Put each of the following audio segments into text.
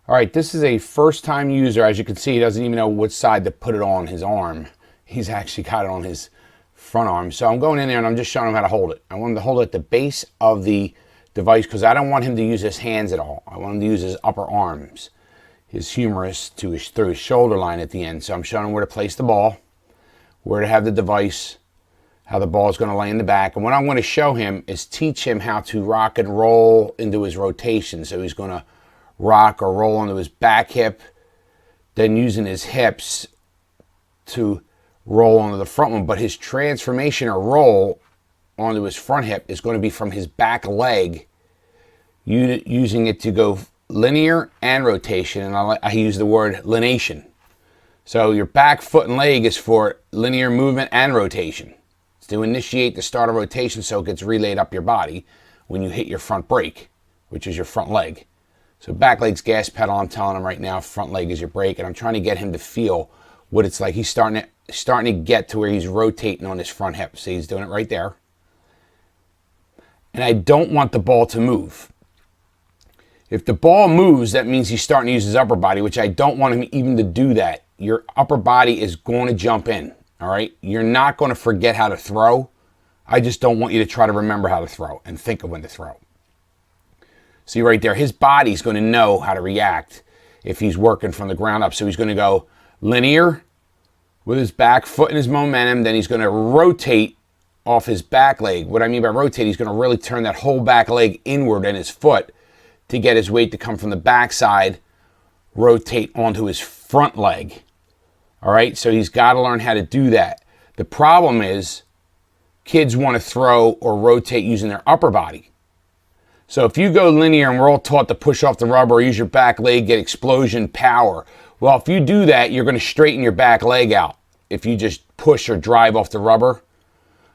All right, this is a first-time user. As you can see, he doesn't even know which side to put it on his arm. He's actually got it on his front arm. So I'm going in there and I'm just showing him how to hold it. I want him to hold it at the base of the device because I don't want him to use his hands at all. I want him to use his upper arms, his humerus through his shoulder line at the end. So I'm showing him where to place the ball, where to have the device, how the ball is going to lay in the back. And what I'm going to show him is teach him how to rock and roll into his rotation. So he's going to rock or roll onto his back hip, then using his hips to roll onto the front one. But his transformation or roll onto his front hip is going to be from his back leg, using it to go linear and rotation. And I use the word lination. So your back foot and leg is for linear movement and rotation. It's to initiate the start of rotation so it gets relayed up your body when you hit your front brake, which is your front leg. So back leg's gas pedal, I'm telling him right now, front leg is your brake, and I'm trying to get him to feel what it's like. He's starting to get to where he's rotating on his front hip. See, he's doing it right there. And I don't want the ball to move. If the ball moves, that means he's starting to use his upper body, which I don't want him even to do that. Your upper body is going to jump in, all right? You're not going to forget how to throw. I just don't want you to try to remember how to throw and think of when to throw. See right there, his body's going to know how to react if he's working from the ground up. So he's going to go linear with his back foot and his momentum. Then he's going to rotate off his back leg. What I mean by rotate, he's going to really turn that whole back leg inward and his foot to get his weight to come from the backside, rotate onto his front leg. All right, so he's got to learn how to do that. The problem is kids want to throw or rotate using their upper body. So if you go linear, and we're all taught to push off the rubber, use your back leg, get explosion power. Well, if you do that, you're going to straighten your back leg out. If you just push or drive off the rubber,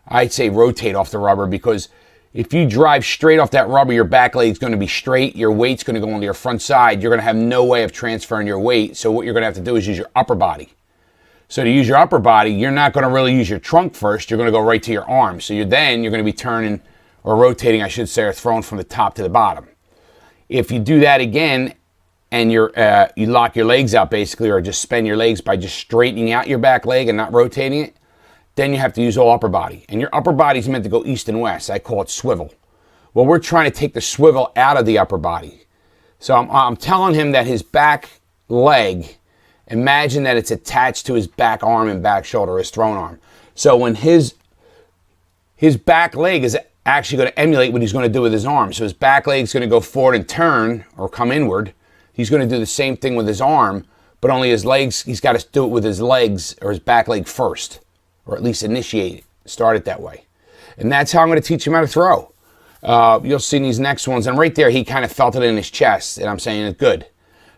I'd say rotate off the rubber, because if you drive straight off that rubber, your back leg's going to be straight, your weight's going to go onto your front side, you're going to have no way of transferring your weight. So what you're going to have to do is use your upper body. So to use your upper body, you're not going to really use your trunk first, you're going to go right to your arm. So you're going to be turning, or rotating, I should say, or thrown from the top to the bottom. If you do that again, and you lock your legs out basically, or just spin your legs by just straightening out your back leg and not rotating it, then you have to use all upper body. And your upper body is meant to go east and west. I call it swivel. Well, we're trying to take the swivel out of the upper body. So I'm telling him that his back leg, imagine that it's attached to his back arm and back shoulder, his thrown arm. So when his back leg is actually going to emulate what he's going to do with his arm. So his back leg's going to go forward and turn or come inward. He's going to do the same thing with his arm, but only his legs, he's got to do it with his legs or his back leg first, or at least initiate it, start it that way. And that's how I'm going to teach him how to throw. You'll see in these next ones, and right there he kind of felt it in his chest, and I'm saying it's good.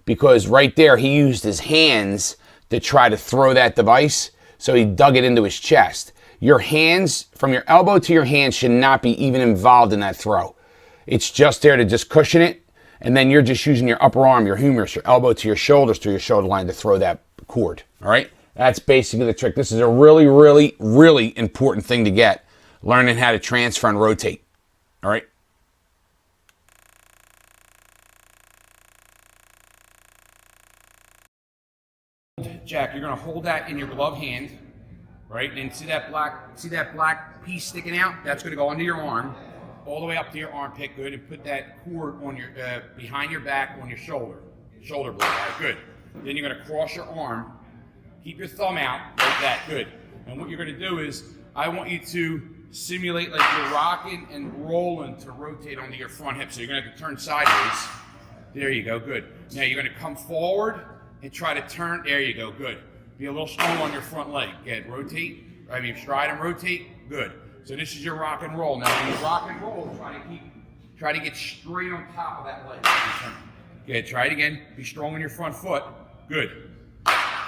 Because right there he used his hands to try to throw that device, so he dug it into his chest. Your hands, from your elbow to your hands, should not be even involved in that throw. It's just there to just cushion it, and then you're just using your upper arm, your humerus, your elbow to your shoulders, to your shoulder line to throw that cord, all right? That's basically the trick. This is a really, really, really important thing to get, learning how to transfer and rotate, all right? Jack, you're going to hold that in your glove hand. Right, and see that black piece sticking out? That's going to go under your arm, all the way up to your armpit. Good, and put that cord on your behind your back on your shoulder blade. Right, good. Then you're going to cross your arm, keep your thumb out like that. Good. And what you're going to do is, I want you to simulate like you're rocking and rolling to rotate onto your front hip. So you're going to have to turn sideways. There you go. Good. Now you're going to come forward and try to turn. There you go. Good. Be a little strong on your front leg. Good. Rotate. Stride and rotate. Good. So this is your rock and roll. Now when you rock and roll, try to get straight on top of that leg. Good. Try it again. Be strong on your front foot. Good.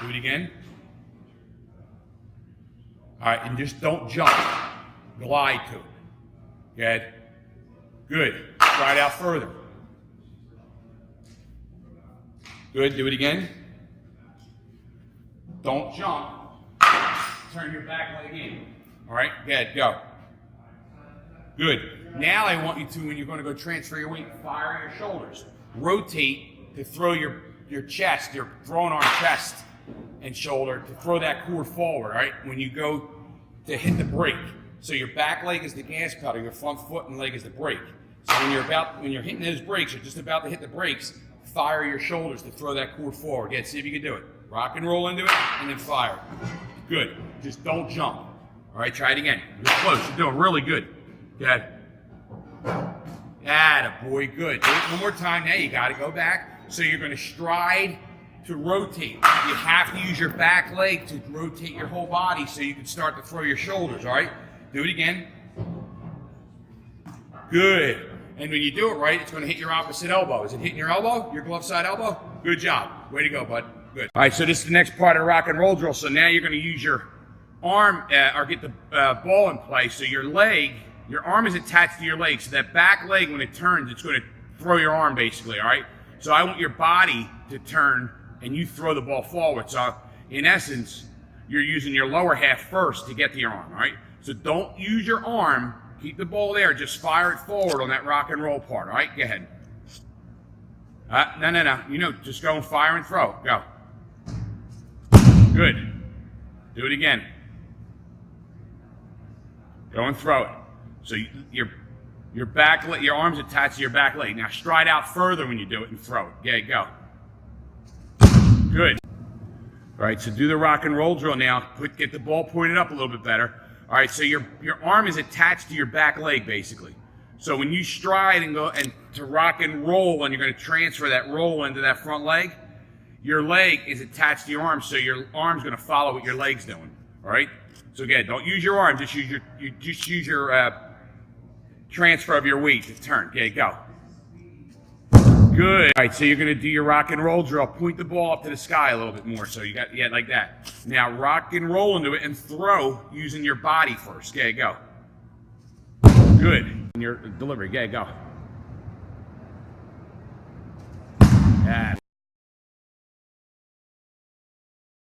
Do it again. All right, and just don't jump. Glide to it. Good. Good. Try it out further. Good. Do it again. Don't jump. Turn your back leg in. All right, good, go. Good. Now I want you to, when you're going to go transfer your weight, fire your shoulders. Rotate to throw your your chest, your throwing arm, chest, and shoulder to throw that core forward, all right? When you go to hit the brake. So your back leg is the gas pedal, your front foot and leg is the brake. So when you're hitting those brakes, you're just about to hit the brakes, fire your shoulders to throw that core forward. Yeah, see if you can do it. Rock and roll into it, and then fire. Good. Just don't jump. All right, try it again. You're close. You're doing really good. Good. Attaboy, good. Do it one more time. Now you got to go back. So you're going to stride to rotate. You have to use your back leg to rotate your whole body so you can start to throw your shoulders, all right? Do it again. Good. And when you do it right, it's going to hit your opposite elbow. Is it hitting your elbow? Your glove side elbow? Good job. Way to go, bud. Good. All right, so this is the next part of the rock and roll drill. So now you're going to use your arm or get the ball in place. So your arm is attached to your leg. So that back leg, when it turns, it's going to throw your arm basically, all right? So I want your body to turn and you throw the ball forward. So in essence, you're using your lower half first to get to your arm, all right? So don't use your arm. Keep the ball there. Just fire it forward on that rock and roll part, all right? Go ahead. No. You know, just go and fire and throw. Go. Good. Do it again. Go and throw it. So your back leg, your arm's attached to your back leg. Now stride out further when you do it and throw it. Okay, go. Good. All right, so do the rock and roll drill now. Get the ball pointed up a little bit better. All right, so your arm is attached to your back leg basically. So when you stride and go and to rock and roll, and you're going to transfer that roll into that front leg, your leg is attached to your arm, so your arm's going to follow what your leg's doing. All right. So again, don't use your arm. Just use your transfer of your weight to turn. Okay, go. Good. All right, so you're going to do your rock and roll drill. Point the ball up to the sky a little bit more. So you got, yeah, like that. Now rock and roll into it and throw using your body first. Okay, go. Good. And your delivery. Okay, go. Yeah.